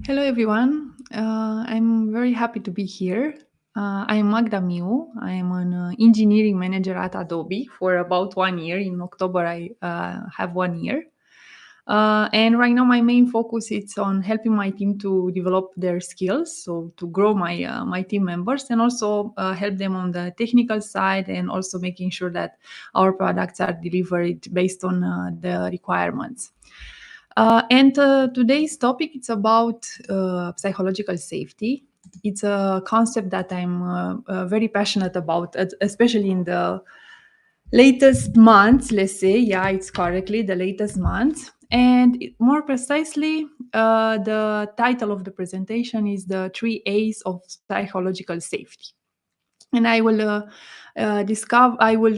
Hello, everyone. I'm very happy to be here. I'm Magda. I am an engineering manager at Adobe for about 1 year. In October, I have 1 year. And right now, my main focus is on helping my team to develop their skills, so to grow my team members, and also help them on the technical side, and also making sure that our products are delivered based on the requirements. And today's topic it's about psychological safety. It's a concept that I'm very passionate about, especially in the latest months. Let's say, yeah, it's correctly the latest months. And more precisely, the title of the presentation is the 3 A's of psychological safety. And I will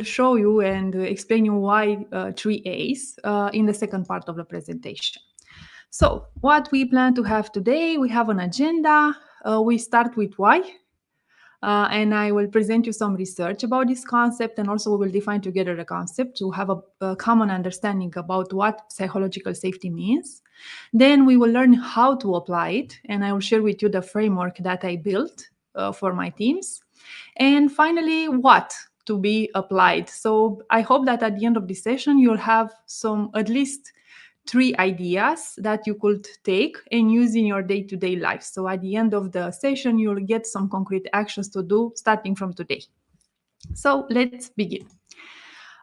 show you and explain you why 3 A's in the second part of the presentation. So, what we plan to have today, we have an agenda. We start with why, and I will present you some research about this concept, and also we will define together the concept to have a common understanding about what psychological safety means. Then we will learn how to apply it, and I will share with you the framework that I built for my teams. And finally, what to be applied. So I hope that at the end of this session, you'll have some at least 3 ideas that you could take and use in your day-to-day life. So at the end of the session, you'll get some concrete actions to do starting from today. So let's begin.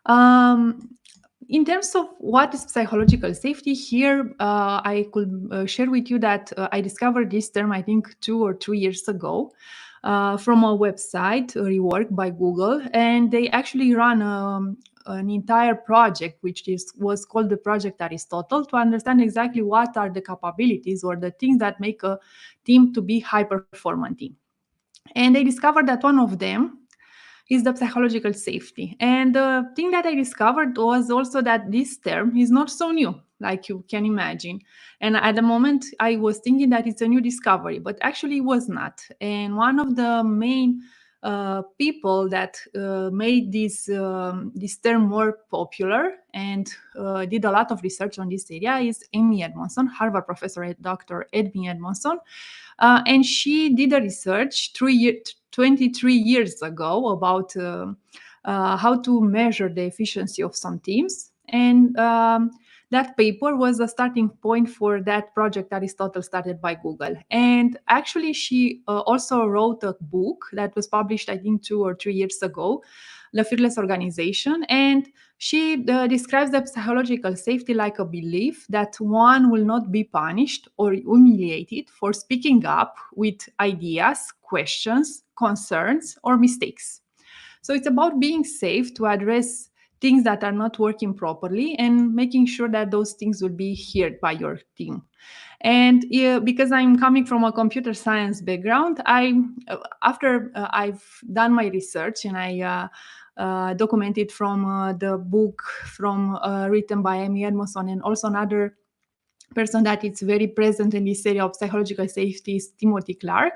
In terms of what is psychological safety, here I could share with you that I discovered this term, I think, 2 or 3 years ago. From a website reworked by Google, and they actually run an entire project which was called the Project Aristotle to understand exactly what are the capabilities or the things that make a team to be high performing team. And they discovered that one of them is the psychological safety. And the thing that I discovered was also that this term is not so new, like you can imagine. And at the moment, I was thinking that it's a new discovery, but actually it was not. And one of the main people that made this term more popular and did a lot of research on this area is Amy Edmondson, Harvard professor, Dr. Amy Edmondson. And she did a research 23 years ago about how to measure the efficiency of some teams. And that paper was a starting point for that project Aristotle started by Google. And actually, she also wrote a book that was published, I think, 2 or 3 years ago, The Fearless Organization. And she describes the psychological safety like a belief that one will not be punished or humiliated for speaking up with ideas, questions, concerns, or mistakes. So it's about being safe to address things that are not working properly and making sure that those things will be heard by your team. And because I'm coming from a computer science background, after I've done my research and I documented from the book from written by Amy Edmondson and also another person that is very present in this area of psychological safety is Timothy Clark.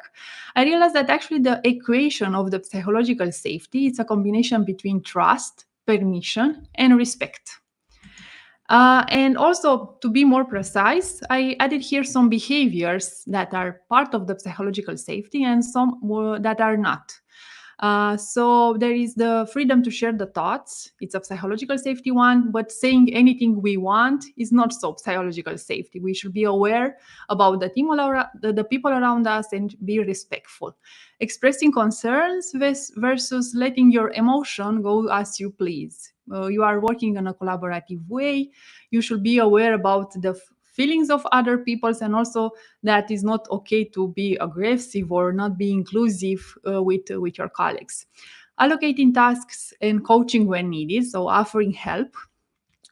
I realized that actually the equation of the psychological safety is a combination between trust, permission, and respect. And also, to be more precise, I added here some behaviors that are part of the psychological safety and some that are not. So there is the freedom to share the thoughts. It's a psychological safety one, but saying anything we want is not so psychological safety. We should be aware about the team the people around us and be respectful. Expressing concerns versus letting your emotion go as you please. You are working in a collaborative way. You should be aware about the feelings of other peoples, and also that is not okay to be aggressive or not be inclusive with your colleagues. Allocating tasks and coaching when needed, so offering help.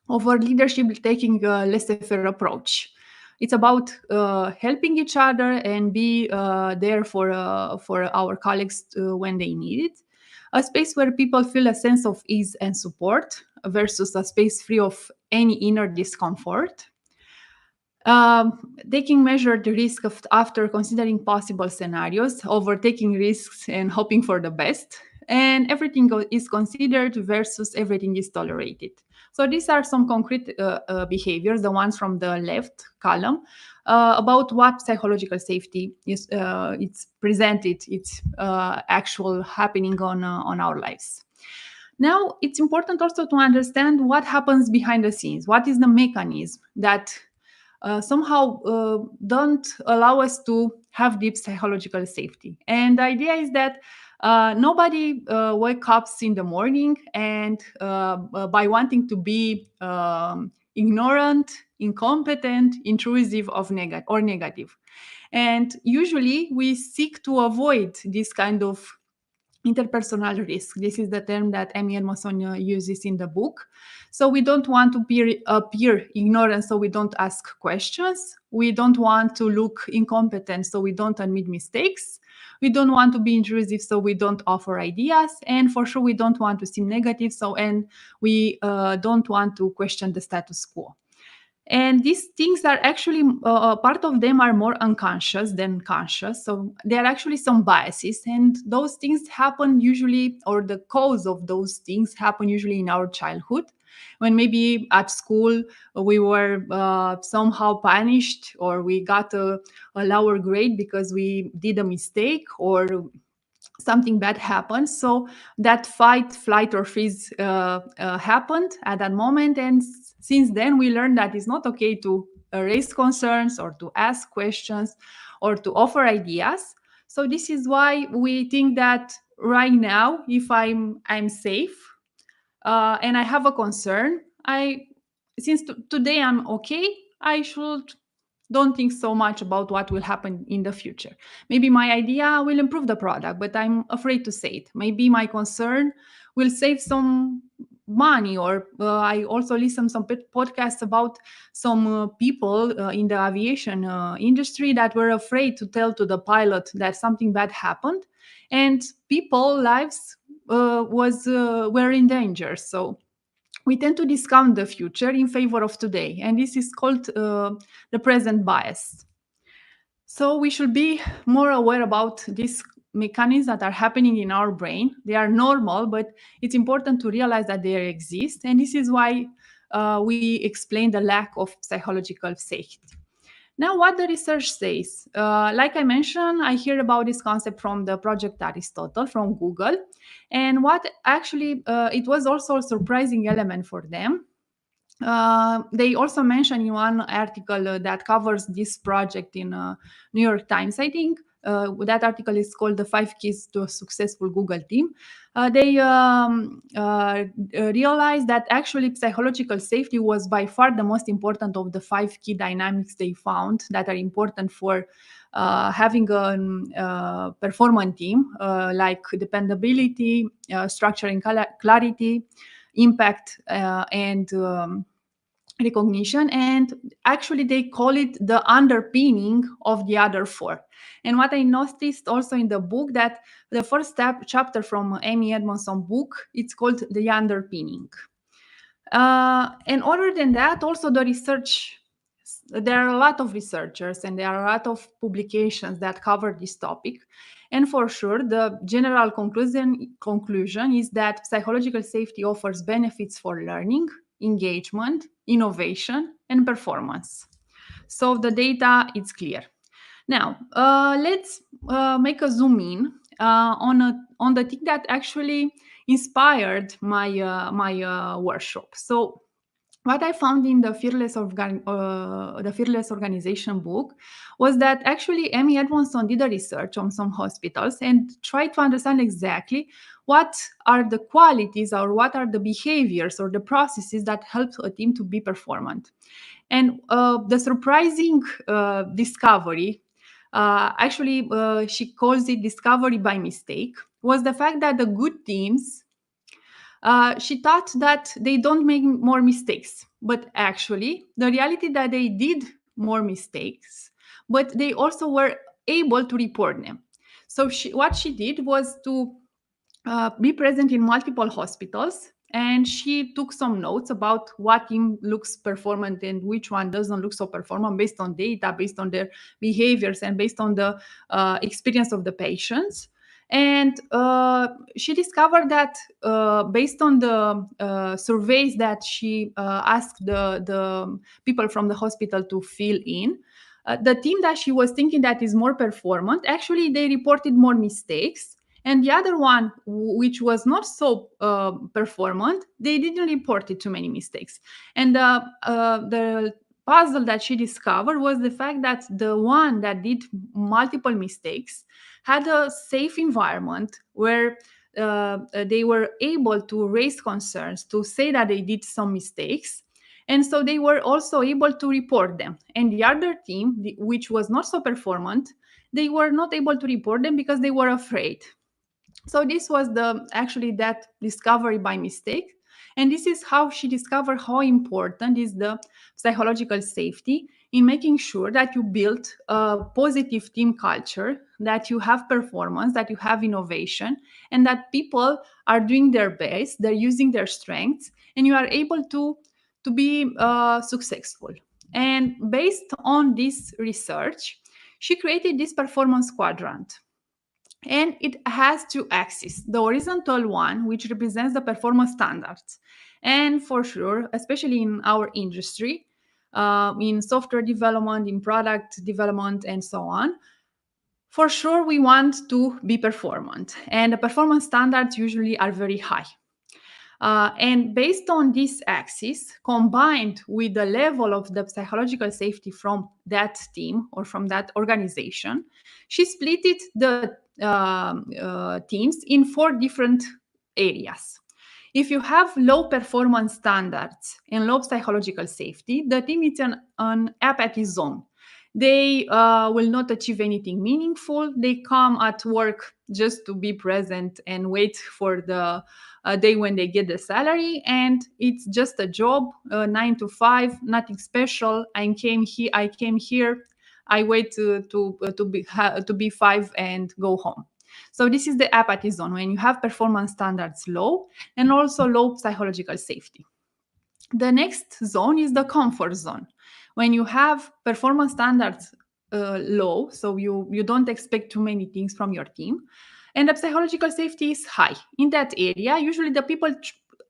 Over leadership taking a laissez-faire approach. It's about helping each other and be there for our colleagues when they need it. A space where people feel a sense of ease and support versus a space free of any inner discomfort. Taking measured risk after considering possible scenarios, over taking risks and hoping for the best. and everything is considered versus everything is tolerated. So these are some concrete behaviors, the ones from the left column, about what psychological safety is. It's presented, it's actual happening on our lives. Now, it's important also to understand what happens behind the scenes. What is the mechanism that somehow don't allow us to have deep psychological safety? And the idea is that nobody wakes up in the morning and by wanting to be ignorant, incompetent, intrusive or negative. And usually we seek to avoid this kind of interpersonal risk. This is the term that Amy Edmondson uses in the book. So we don't want to appear ignorant, so we don't ask questions. We don't want to look incompetent, so we don't admit mistakes. We don't want to be intrusive, so we don't offer ideas. And for sure, we don't want to seem negative, and we don't want to question the status quo. And these things are actually, part of them are more unconscious than conscious. So there are actually some biases, and those things happen usually, or the cause of those things happen usually in our childhood, when maybe at school we were somehow punished, or we got a lower grade because we did a mistake, or something bad happened. So that fight, flight, or freeze happened at that moment. And since then, we learned that it's not okay to raise concerns or to ask questions or to offer ideas. So this is why we think that right now, if I'm safe and I have a concern, since today I'm okay, I should don't think so much about what will happen in the future. Maybe my idea will improve the product, but I'm afraid to say it. Maybe my concern will save some money, or I also listen some podcasts about some people in the aviation industry that were afraid to tell to the pilot that something bad happened, and people lives were in danger. So we tend to discount the future in favor of today, and this is called the present bias. So we should be more aware about these mechanisms that are happening in our brain. They are normal, but it's important to realize that they exist, and this is why we explain the lack of psychological safety. Now, what the research says, like I mentioned, I hear about this concept from the Project Aristotle from Google. And what actually, it was also a surprising element for them. They also mention in one article that covers this project in New York Times, I think. That article is called The 5 Keys to a Successful Google Team. They realized that actually psychological safety was by far the most important of the 5 key dynamics they found that are important for having a performant team, like dependability, structure and clarity, impact, and recognition. And actually they call it the underpinning of the other 4. And what I noticed also in the book, that the first chapter from Amy Edmondson book, it's called the underpinning. And other than that, also the research, there are a lot of researchers and there are a lot of publications that cover this topic. And for sure, the general conclusion is that psychological safety offers benefits for learning, engagement, innovation, and performance. So the data is clear. Now, let's make a zoom in on the thing that actually inspired my workshop. So what I found in the the Fearless Organization book was that actually Amy Edmondson did a research on some hospitals and tried to understand exactly what are the qualities or what are the behaviors or the processes that help a team to be performant. And the surprising discovery, actually she calls it discovery by mistake, was the fact that the good teams, she thought that they don't make more mistakes, but actually the reality that they did more mistakes, but they also were able to report them. So what she did was to be present in multiple hospitals, and she took some notes about what team looks performant and which one doesn't look so performant, based on data, based on their behaviors, and based on the experience of the patients. And she discovered that based on the surveys that she asked the people from the hospital to fill in, the team that she was thinking that is more performant, actually they reported more mistakes. And the other one, which was not so performant, they didn't report it too many mistakes. And the puzzle that she discovered was the fact that the one that did multiple mistakes had a safe environment where they were able to raise concerns, to say that they did some mistakes. And so they were also able to report them. And the other team, which was not so performant, they were not able to report them because they were afraid. So this was the actually that discovery by mistake. And this is how she discovered how important is the psychological safety in making sure that you build a positive team culture, that you have performance, that you have innovation, and that people are doing their best, they're using their strengths, and you are able to be successful. And based on this research, she created this performance quadrant, and it has two axes: the horizontal one, which represents the performance standards. And for sure, especially in our industry, in software development, in product development, and so on, for sure we want to be performant, and the performance standards usually are very high. And based on this axis, combined with the level of the psychological safety from that team or from that organization, she split it the teams in four different areas. If you have low performance standards and low psychological safety, the team is an apathy zone. They will not achieve anything meaningful. They come at work just to be present and wait for the day when they get the salary, and it's just a job, 9 to 5, nothing special. I came here, I wait to be 5 and go home. So this is the apathy zone, when you have performance standards low and also low psychological safety. The next zone is the comfort zone, when you have performance standards low, so you don't expect too many things from your team, and the psychological safety is high. In that area, usually the people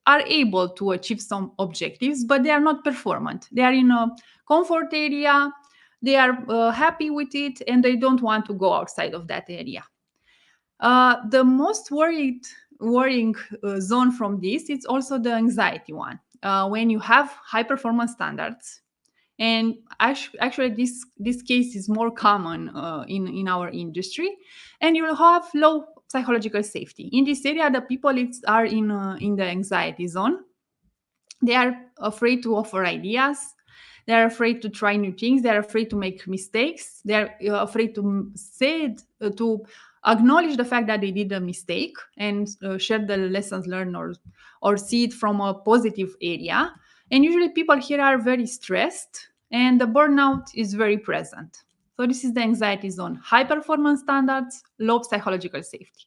are able to achieve some objectives, but they are not performant. They are in a comfort area, they are happy with it, and they don't want to go outside of that area. The most worrying zone from this is also the anxiety one. When you have high performance standards, and actually this case is more common in our industry, and you have low psychological safety. In this area, the people are in the anxiety zone. They are afraid to offer ideas. They're afraid to try new things. They're afraid to make mistakes. They're afraid to say it, to acknowledge the fact that they did a mistake and share the lessons learned, or see it from a positive area. And usually people here are very stressed, and the burnout is very present. So this is the anxiety zone: high performance standards, low psychological safety.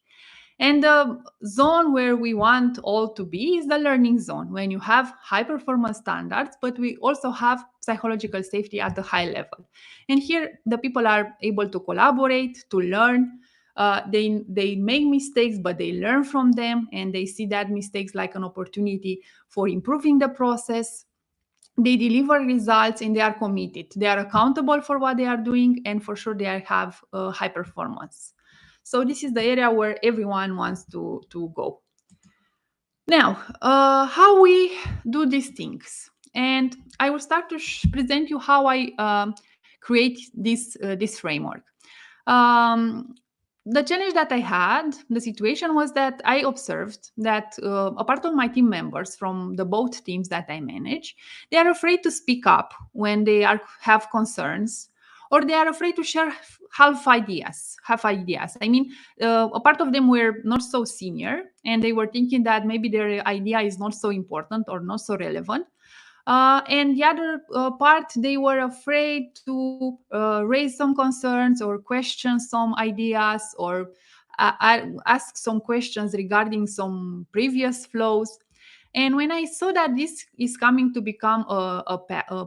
And the zone where we want all to be is the learning zone, when you have high performance standards, but we also have psychological safety at the high level. And here, the people are able to collaborate, to learn. They make mistakes, but they learn from them, and they see that mistakes like an opportunity for improving the process. They deliver results, and they are committed. They are accountable for what they are doing, and for sure they have high performance. So this is the area where everyone wants to go. Now, how we do these things, and I will start to present you how I create this framework. Um, the challenge that I had, the situation was that I observed that a part of my team members from the both teams that I manage, they are afraid to speak up when they have concerns, or they are afraid to share half ideas. Half ideas. I mean, a part of them were not so senior, and they were thinking that maybe their idea is not so important or not so relevant. And the other part, they were afraid to raise some concerns or question some ideas, or ask some questions regarding some previous flows. And when I saw that this is coming to become a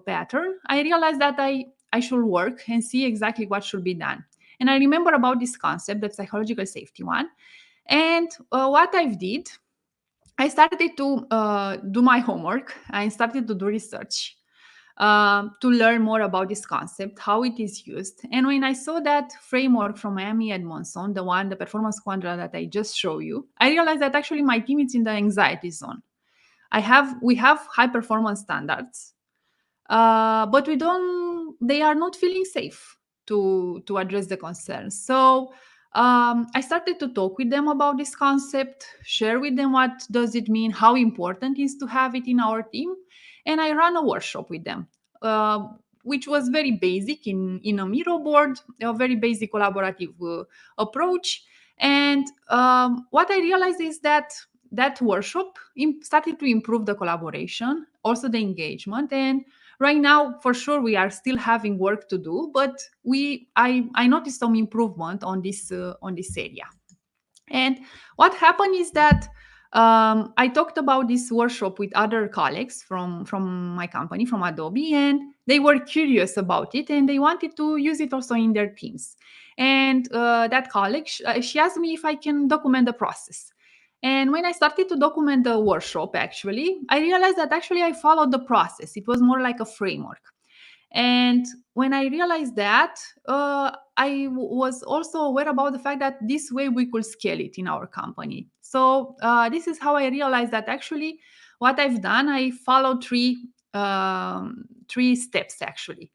pattern, I realized that I should work and see exactly what should be done. And I remember about this concept, the psychological safety one. And what I did, I started to do my homework. I started to do research to learn more about this concept, how it is used. And when I saw that framework from Amy Edmondson, the performance quadrant that I just showed you, I realized that actually my team is in the anxiety zone. We have high performance standards, but they are not feeling safe to address the concerns. So I started to talk with them about this concept, share with them what does it mean, how important it is to have it in our team, and I ran a workshop with them, uh, which was very basic in a Miro board, a very basic collaborative approach. And what I realized is that that workshop started to improve the collaboration, also the engagement. And right now, for sure, we are still having work to do, but I noticed some improvement on this area. And what happened is that I talked about this workshop with other colleagues from my company, from Adobe, and they were curious about it and they wanted to use it also in their teams. And that colleague, she asked me if I can document the process. And when I started to document the workshop, actually, I realized that actually I followed the process. It was more like a framework. And when I realized that, was also aware about the fact that this way we could scale it in our company. So this is how I realized that actually what I've done, I followed three steps actually.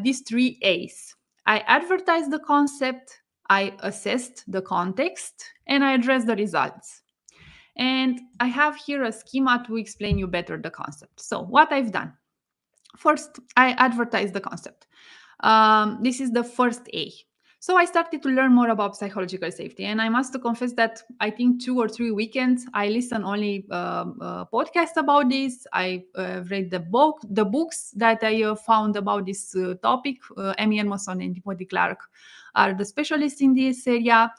These three A's. I advertised the concept, I assessed the context, and I addressed the results. And I have here a schema to explain you better the concept. So what I've done. First, I advertised the concept. This is the first A. So I started to learn more about psychological safety, and I must confess that I think 2 or 3 weekends I listen only podcasts about this. I read the books that I found about this topic. Amy Edmondson and Timothy Clark are the specialists in this area.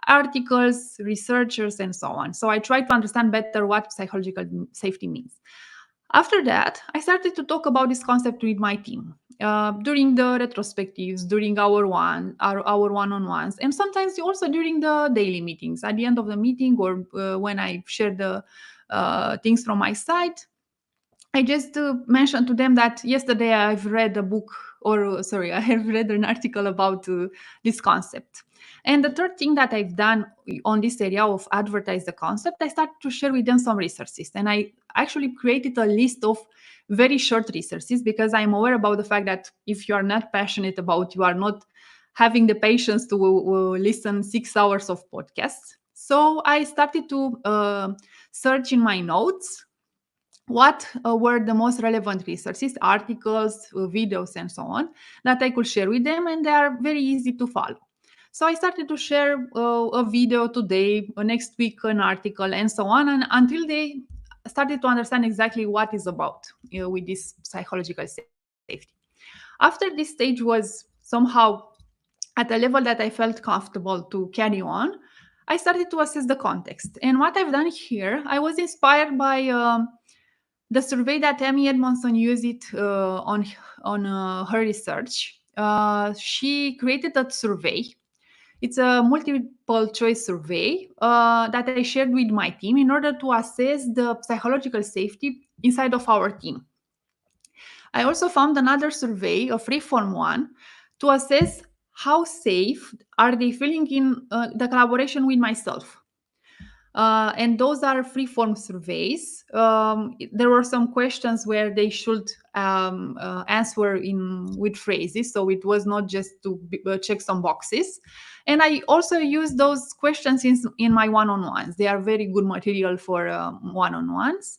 Articles, researchers, and so on. So I try to understand better what psychological safety means. After that, I started to talk about this concept with my team during the retrospectives, during our one-on-ones, and sometimes also during the daily meetings. At the end of the meeting, or when I share the things from my side, I just mentioned to them that yesterday I've read a book, or sorry, I have read an article about this concept. And the third thing that I've done on this area of advertise the concept, I started to share with them some resources. And I actually created a list of very short resources because I'm aware about the fact that if you are not passionate about, you are not having the patience to listen 6 hours of podcasts. So I started to search in my notes what were the most relevant resources, articles, videos, and so on that I could share with them, and they are very easy to follow. So I started to share a video today, next week an article, and so on, and until they started to understand exactly what is about with this psychological safety. After this stage was somehow at a level that I felt comfortable to carry on, I started to assess the context. And what I've done here, I was inspired by the survey that Amy Edmondson used it on her research. She created a survey. It's a multiple choice survey that I shared with my team in order to assess the psychological safety inside of our team. I also found another survey, a free-form one, to assess how safe are they feeling in the collaboration with myself. And those are free-form surveys. There were some questions where they should answer with phrases, so it was not just to check some boxes. And I also use those questions in my one-on-ones. They are very good material for one-on-ones.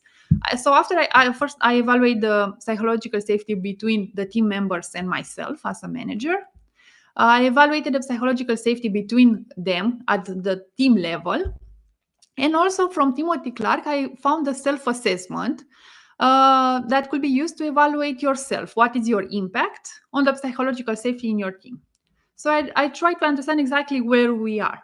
So after I evaluate the psychological safety between the team members and myself as a manager. I evaluated the psychological safety between them at the team level. And also from Timothy Clark, I found a self-assessment that could be used to evaluate yourself. What is your impact on the psychological safety in your team? So I try to understand exactly where we are.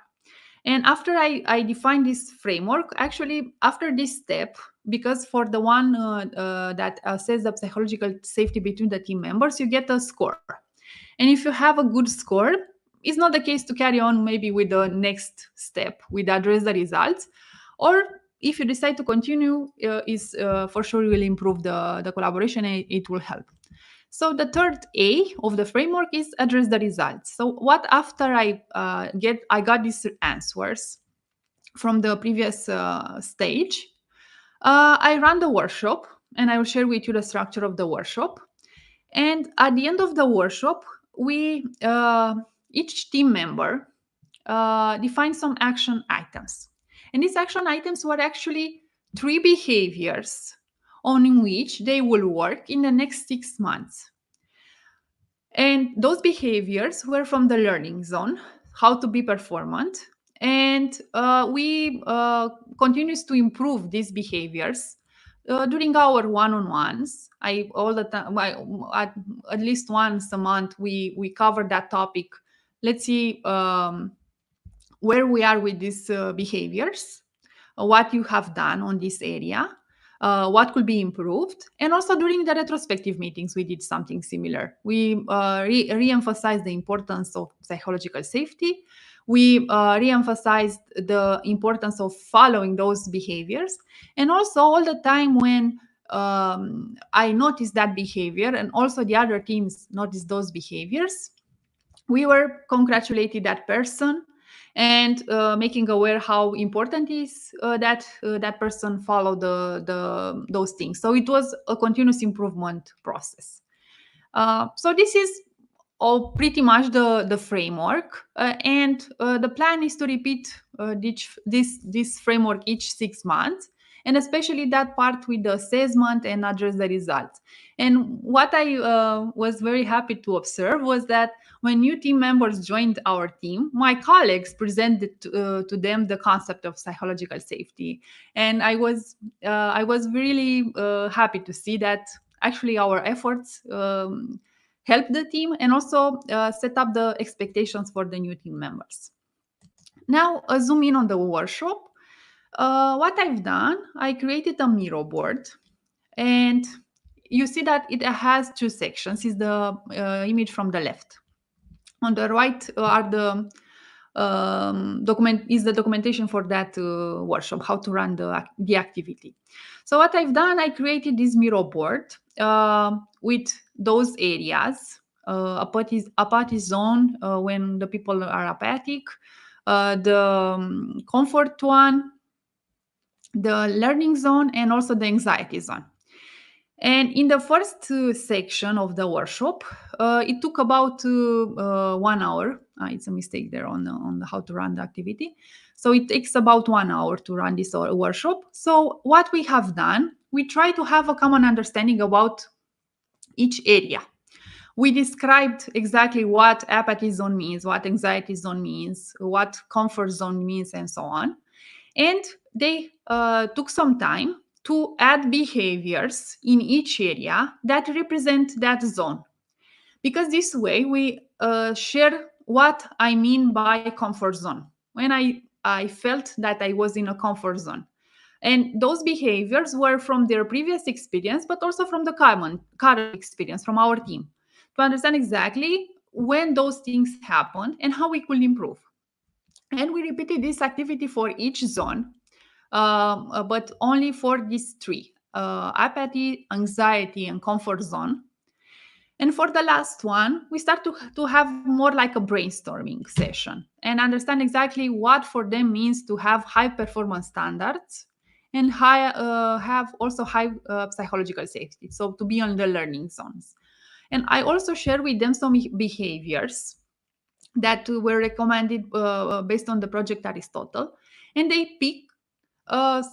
And after I define this framework, actually, after this step, because for the one that says the psychological safety between the team members, you get a score. And if you have a good score, it's not the case to carry on maybe with the next step, with address the results. Or if you decide to continue, is for sure will improve the collaboration and it will help. So the third A of the framework is address the results. So what after I got these answers from the previous stage, I ran the workshop, and I will share with you the structure of the workshop. And at the end of the workshop, we each team member defined some action items, and these action items were actually 3 behaviors on which they will work in the next 6 months. And those behaviors were from the learning zone, how to be performant. And we continues to improve these behaviors during our one-on-ones. I all the time, at least once a month, we cover that topic. Let's see where we are with these behaviors, what you have done on this area, what could be improved. And also during the retrospective meetings, we did something similar. We re-emphasized the importance of psychological safety. We re-emphasized the importance of following those behaviors. And also all the time when I noticed that behavior and also the other teams noticed those behaviors, we were congratulating that person and making aware how important is that person follow those things. So it was a continuous improvement process. So this is all pretty much the framework, and the plan is to repeat this framework each 6 months, and especially that part with the assessment and address the results. And what I was very happy to observe was that when new team members joined our team, my colleagues presented to them the concept of psychological safety, and I was really happy to see that actually our efforts help the team and also set up the expectations for the new team members. Now, zoom in on the workshop. What I've done, I created a Miro board, and you see that it has 2 sections. Is the image from the left. On the right are the documentation for that workshop, how to run the activity. So what I've done, I created this Miro board with those areas. Apathy zone, when the people are apathic, the comfort one, the learning zone, and also the anxiety zone. And in the first section of the workshop, it took about 1 hour. It's a mistake there on how to run the activity. So it takes about 1 hour to run this workshop. So what we have done, we try to have a common understanding about each area. We described exactly what apathy zone means, what anxiety zone means, what comfort zone means, and so on. And they took some time to add behaviors in each area that represent that zone. Because this way we share what I mean by comfort zone. When I felt that I was in a comfort zone. And those behaviors were from their previous experience, but also from the current experience from our team, to understand exactly when those things happened and how we could improve. And we repeated this activity for each zone, but only for these three: apathy, anxiety, and comfort zone. And for the last one, we start to have more like a brainstorming session and understand exactly what for them means to have high performance standards and have also high psychological safety. So to be on the learning zones. And I also share with them some behaviors that were recommended based on the project Aristotle. And they pick a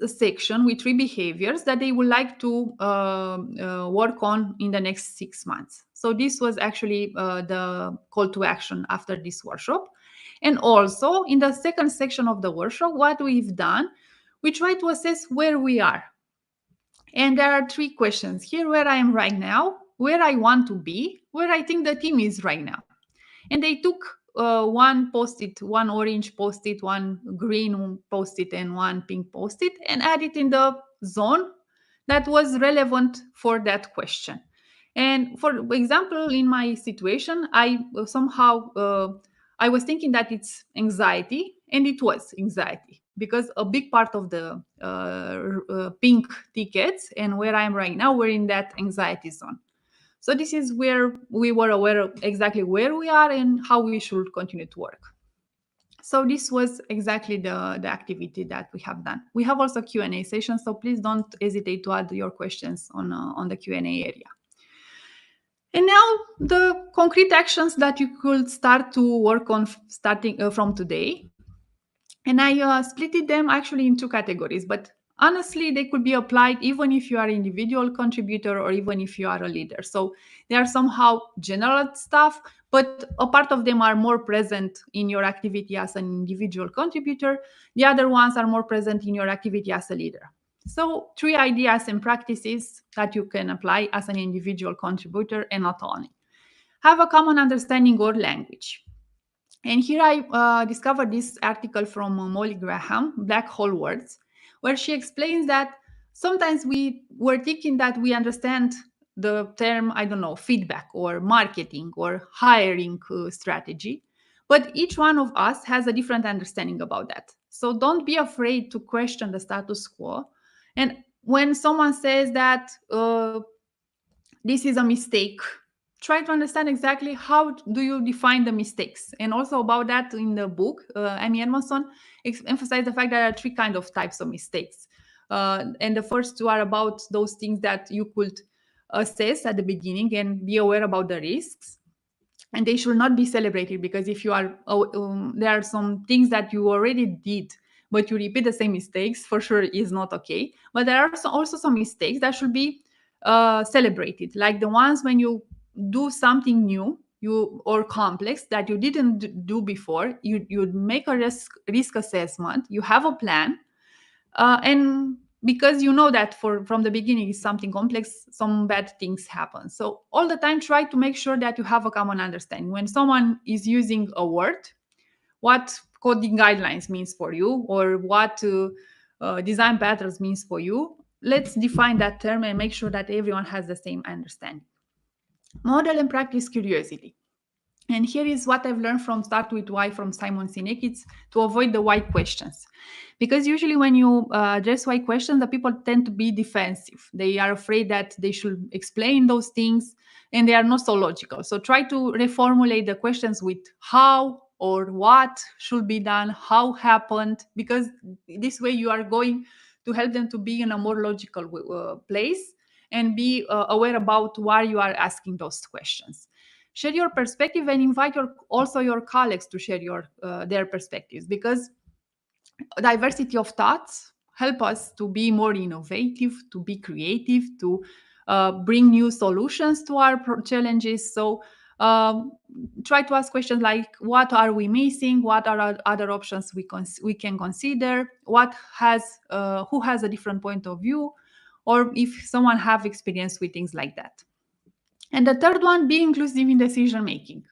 section with 3 behaviors that they would like to work on in the next 6 months. So this was actually the call to action after this workshop. And also in the second section of the workshop, what we've done, we try to assess where we are. And there are 3 questions here: where I am right now, where I want to be, where I think the team is right now. And they took one post-it, one orange post-it, one green post-it, and one pink post-it, and added in the zone that was relevant for that question. And for example, in my situation, I I was thinking that it's anxiety, and it was anxiety because a big part of the pink tickets and where I am right now were in that anxiety zone. So this is where we were aware of exactly where we are and how we should continue to work. So this was exactly the activity that we have done. We have also Q&A session, so please don't hesitate to add your questions on the Q&A area. And now the concrete actions that you could start to work on starting from today. And I split them actually in two categories, but honestly, they could be applied even if you are an individual contributor or even if you are a leader. So they are somehow general stuff, but a part of them are more present in your activity as an individual contributor. The other ones are more present in your activity as a leader. So, three ideas and practices that you can apply as an individual contributor and not only. Have a common understanding or language. And here I discovered this article from Molly Graham, Black Hole Words, where she explains that sometimes we were thinking that we understand the term, I don't know, feedback or marketing or hiring strategy, but each one of us has a different understanding about that. So don't be afraid to question the status quo. And when someone says that this is a mistake, try to understand exactly how do you define the mistakes. And also about that in the book, Amy Edmondson emphasized the fact that there are three kind of types of mistakes, and the first two are about those things that you could assess at the beginning and be aware about the risks, and they should not be celebrated, because if you are there are some things that you already did but you repeat the same mistakes, for sure is not okay. But there are also some mistakes that should be celebrated, like the ones when you do something new you or complex that you didn't do before. You make a risk assessment, you have a plan, and because you know that from the beginning is something complex, some bad things happen. So all the time try to make sure that you have a common understanding. When someone is using a word, what coding guidelines means for you, or what design patterns means for you, let's define that term and make sure that everyone has the same understanding. Model and practice curiosity. And here is what I've learned from Start With Why from Simon Sinek. It's to avoid the why questions. Because usually when you address why questions, the people tend to be defensive. They are afraid that they should explain those things and they are not so logical. So try to reformulate the questions with how or what should be done, how happened, because this way you are going to help them to be in a more logical place and be aware about why you are asking those questions. Share your perspective and invite also your colleagues to share their perspectives, because diversity of thoughts help us to be more innovative, to be creative, to bring new solutions to our challenges. So um, try to ask questions like, what are we missing, what are other options we can consider, who has a different point of view, or if someone have experience with things like that. And the third one, be inclusive in decision making.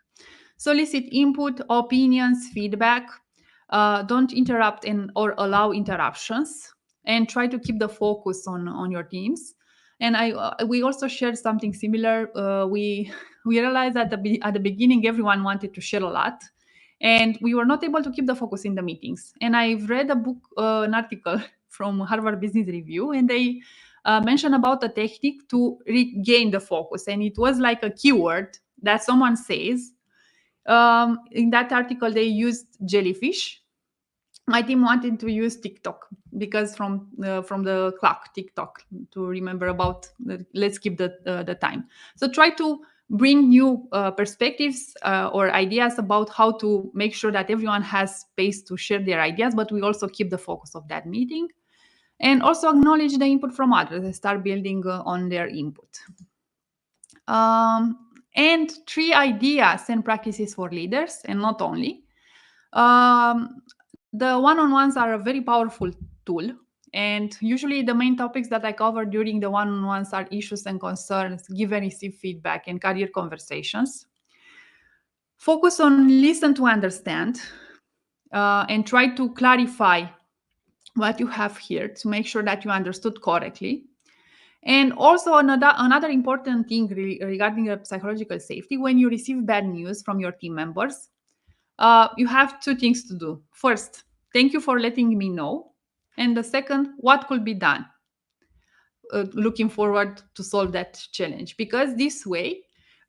Solicit input, opinions, feedback. Don't interrupt or allow interruptions, and try to keep the focus on your teams. And we also shared something similar. We realized that at the beginning everyone wanted to share a lot, and we were not able to keep the focus in the meetings. And I've read a book, an article from Harvard Business Review, and they mentioned about a technique to regain the focus. And it was like a keyword that someone says. In that article, they used jellyfish. My team wanted to use TikTok because from the clock TikTok, to remember about let's keep the time. So try to bring new perspectives or ideas about how to make sure that everyone has space to share their ideas, but we also keep the focus of that meeting, and also acknowledge the input from others and start building on their input. And three ideas and practices for leaders, and not only. The one-on-ones are a very powerful tool, and usually the main topics that I cover during the one-on-ones are issues and concerns, give and receive feedback, and career conversations. Focus on listen to understand, and try to clarify what you have here to make sure that you understood correctly. And also another important thing regarding psychological safety, when you receive bad news from your team members, you have two things to do. First, thank you for letting me know. And the second, what could be done? Looking forward to solve that challenge, because this way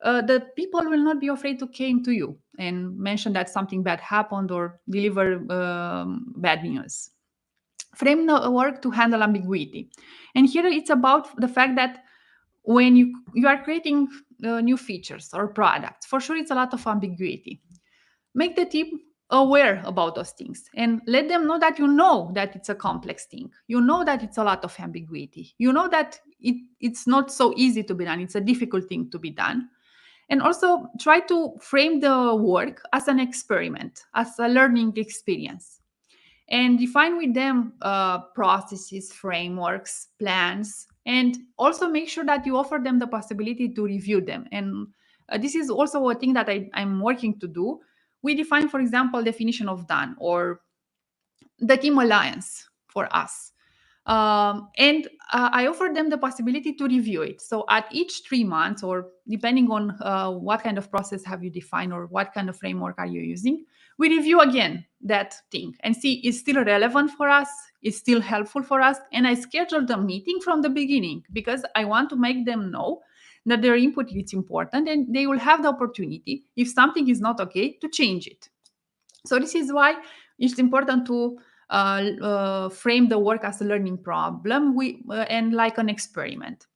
the people will not be afraid to came to you and mention that something bad happened or deliver bad news. Frame the work to handle ambiguity, and here it's about the fact that when you are creating new features or products, for sure it's a lot of ambiguity. Make the team aware about those things and let them know that you know that it's a complex thing, you know that it's a lot of ambiguity, you know that it's not so easy to be done, it's a difficult thing to be done. And also try to frame the work as an experiment, as a learning experience, and define with them processes, frameworks, plans, and also make sure that you offer them the possibility to review them. And this is also a thing that I'm working to do. We define, for example, definition of done or the team alliance for us. And I offer them the possibility to review it. So at each 3 months, or depending on what kind of process have you defined or what kind of framework are you using, we review again that thing and see is still relevant for us, is still helpful for us. And I schedule the meeting from the beginning because I want to make them know that their input is important and they will have the opportunity, if something is not okay, to change it. So this is why it's important to frame the work as a learning problem and like an experiment.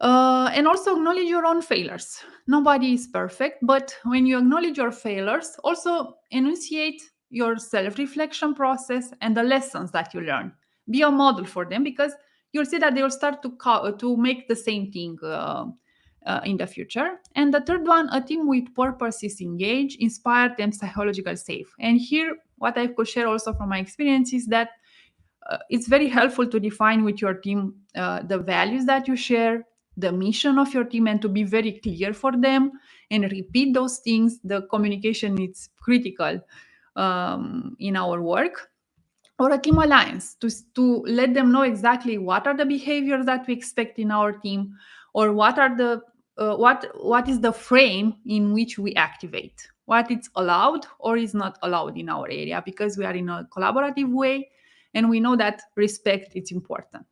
And also acknowledge your own failures. Nobody is perfect, but when you acknowledge your failures, also enunciate your self-reflection process and the lessons that you learn. Be a model for them, because you'll see that they will start to make the same thing in the future. And the third one, a team with purpose is engaged, inspired, and psychological safe. And here, what I could share also from my experience is that it's very helpful to define with your team the values that you share, the mission of your team, and to be very clear for them and repeat those things. The communication is critical in our work. Or a team alliance, to let them know exactly what are the behaviors that we expect in our team, or what are the what is the frame in which we activate, what is allowed or is not allowed in our area, because we are in a collaborative way and we know that respect is important.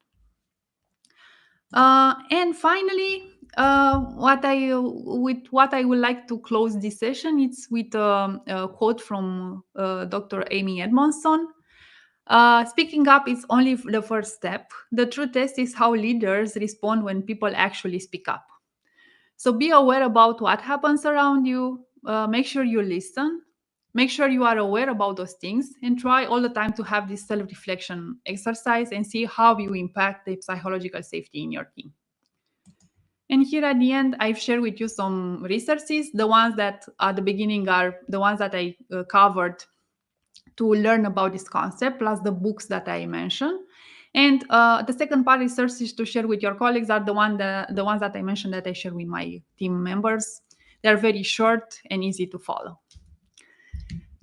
And finally, what I would like to close this session, it's with a quote from Dr. Amy Edmondson. Speaking up is only the first step. The true test is how leaders respond when people actually speak up. So be aware about what happens around you. Make sure you listen. Make sure you are aware about those things, and try all the time to have this self reflection exercise and see how you impact the psychological safety in your team. And here at the end, I've shared with you some resources. The ones that at the beginning are the ones that I covered to learn about this concept, plus the books that I mentioned. And the second part resources to share with your colleagues are the ones that I mentioned that I share with my team members. They're very short and easy to follow.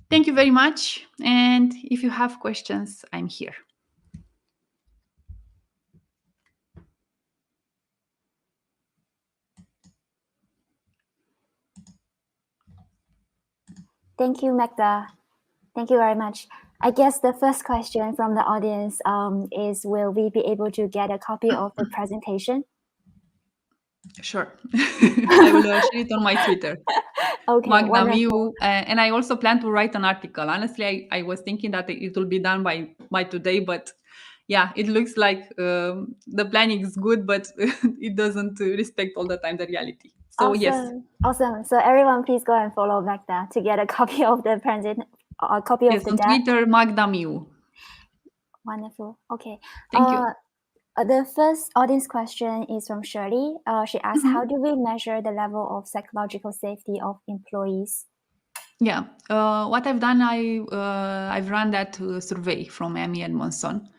Thank you very much. And if you have questions, I'm here. Thank you, Magda. Thank you very much. I guess the first question from the audience is, will we be able to get a copy of the presentation? Sure. I will share it on my Twitter. Okay, Magda wonderful. and I also plan to write an article. Honestly, I was thinking that it will be done by today, but yeah, it looks like the planning is good, but it doesn't respect all the time the reality. So Awesome. yes. Awesome. So everyone, please go and follow Magda to get a copy of the copy Yes, of the on deck. Twitter, Magda Miu. Wonderful. Okay. Thank you. The first audience question is from Shirley. She asks, how do we measure the level of psychological safety of employees? Yeah, what I've done, I've run that survey from Amy Edmondson.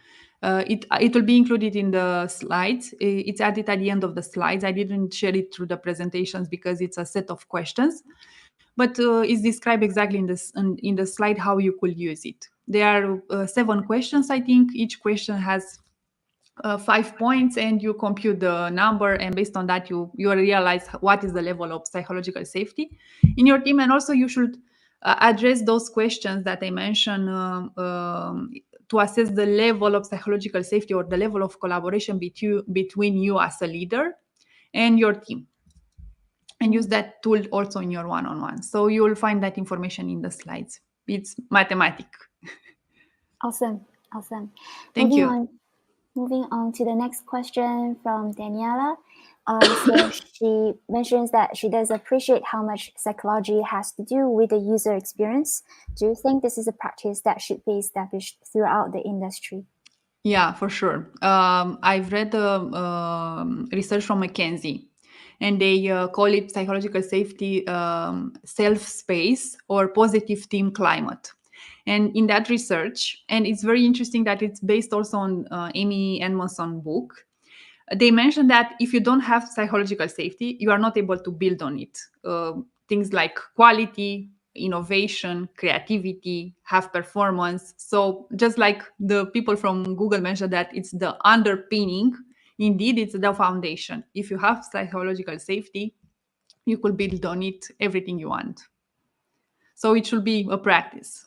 It will be included in the slides. It's added at the end of the slides. I didn't share it through the presentations because it's a set of questions, but it's described exactly in the slide how you could use it. There are 7 questions, I think. Each question has 5 points, and you compute the number, and based on that you realize what is the level of psychological safety in your team. And also you should address those questions that I mentioned, to assess the level of psychological safety or the level of collaboration between you as a leader and your team, and use that tool also in your one-on-one. So you will find that information in the slides. It's mathematic. Awesome. Awesome. Thank you. Moving on to the next question from Daniela. So she mentions that she does appreciate how much psychology has to do with the user experience. Do you think this is a practice that should be established throughout the industry? Yeah, for sure. I've read research from McKinsey, and they call it psychological safety, self space, or positive team climate. And in that research, and it's very interesting that it's based also on Amy Edmondson book, they mentioned that if you don't have psychological safety, you are not able to build on it. Things like quality, innovation, creativity, have performance. So just like the people from Google mentioned that it's the underpinning, indeed, it's the foundation. If you have psychological safety, you could build on it everything you want. So it should be a practice.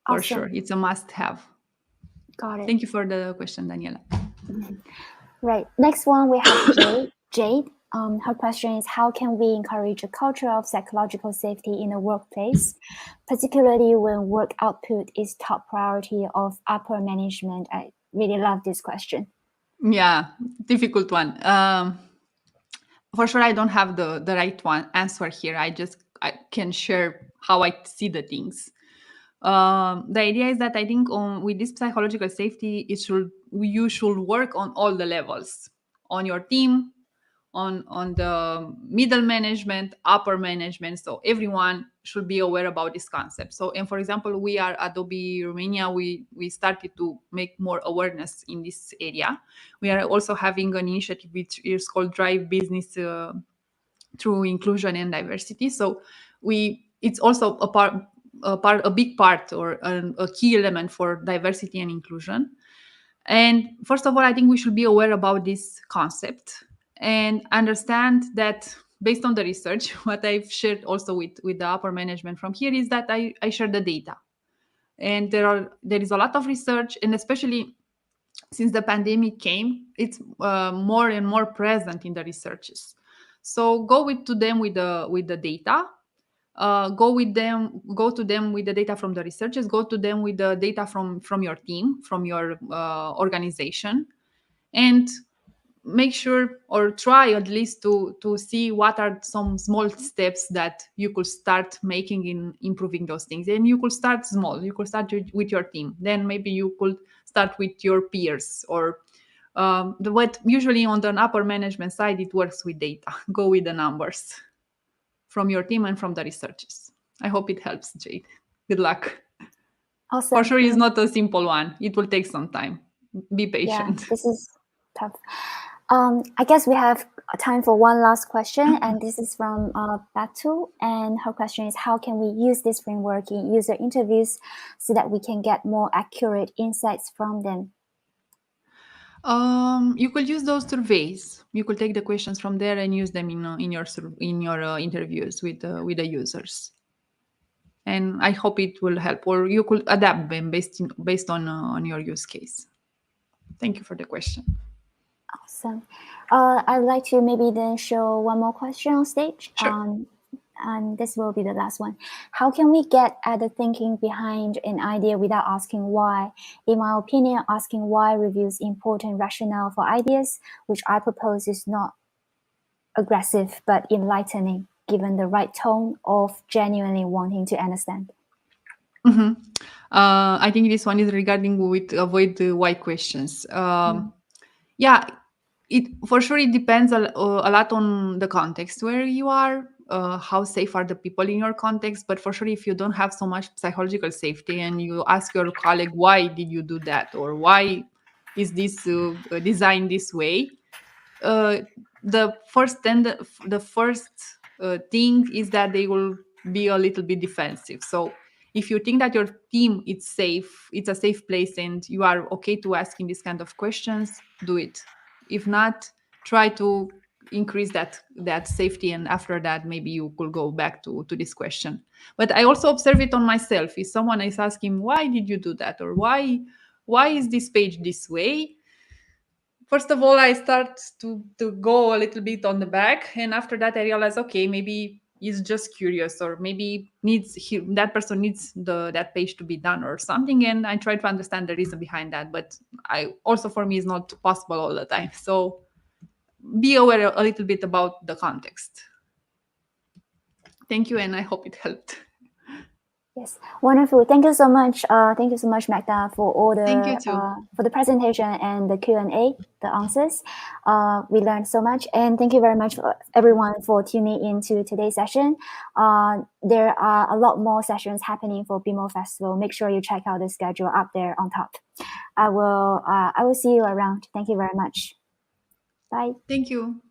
For Awesome. sure. It's a must have. Got it. Thank you for the question, Daniela. Right. Next one, we have Jade. Her question is, how can we encourage a culture of psychological safety in the workplace, particularly when work output is top priority of upper management? I really love this question. Yeah, difficult one. For sure, I don't have the right one answer here. I can share how I see the things. The idea is that I think with this psychological safety, you should work on all the levels, on your team, on the middle management, upper management. So everyone should be aware about this concept. So, and for example, we are Adobe Romania. We started to make more awareness in this area. We are also having an initiative which is called Drive Business through Inclusion and Diversity. So it's also a big part, or a key element for diversity and inclusion. And first of all, I think we should be aware about this concept and understand that based on the research, what I've shared also with the upper management from here is that I share the data. And there is a lot of research, and especially since the pandemic came, it's more and more present in the researches. So to them with the data, go to them with the data from the researchers, go to them with the data from your team, from your organization, and make sure, or try at least to see what are some small steps that you could start making in improving those things. And you could start small. You could start with your team, then maybe you could start with your peers, or what usually on the upper management side, it works with data. Go with the numbers from your team and from the researchers. I hope it helps, Jade. Good luck. Awesome. For sure, it's not a simple one. It will take some time. Be patient. Yeah, this is tough. I guess we have time for one last question, and this is from Batu. And her question is, how can we use this framework in user interviews so that we can get more accurate insights from them? You could use those surveys. You could take the questions from there and use them in your interviews with the users. And I hope it will help, or you could adapt them based on your use case. Thank you for the question. Awesome. I'd like to maybe then show one more question on stage. Sure. And this will be the last one. How can we get at the thinking behind an idea without asking why? In my opinion, asking why reveals important rationale for ideas, which I propose is not aggressive but enlightening, given the right tone of genuinely wanting to understand. Mm-hmm. I think this one is regarding with avoid the why questions. Yeah, for sure it depends a lot on the context where you are, how safe are the people in your context. But for sure, if you don't have so much psychological safety and you ask your colleague, why did you do that, or why is this designed this way, the first thing is that they will be a little bit defensive. So If you think that your team is safe, it's a safe place, and you are okay to asking these kind of questions, do it. If not, try to increase that safety, and after that maybe you could go back to this question. But I also observe it on myself. If someone is asking, why did you do that, or why is this page this way, first of all I start to go a little bit on the back, and after that I realize, okay, maybe he's just curious, or maybe that person needs that page to be done or something, and I try to understand the reason behind that. But I also, for me, it's not possible all the time, so be aware a little bit about the context. Thank you, and I hope it helped. Yes, wonderful. Thank you so much. Thank you so much, Magda, for all Thank you the too. for the presentation and the Q&A, the answers. We learned so much, and thank you very much for everyone for tuning into today's session. There are a lot more sessions happening for BeMore Festival. Make sure you check out the schedule up there on top. I will see you around. Thank you very much. Bye. Thank you.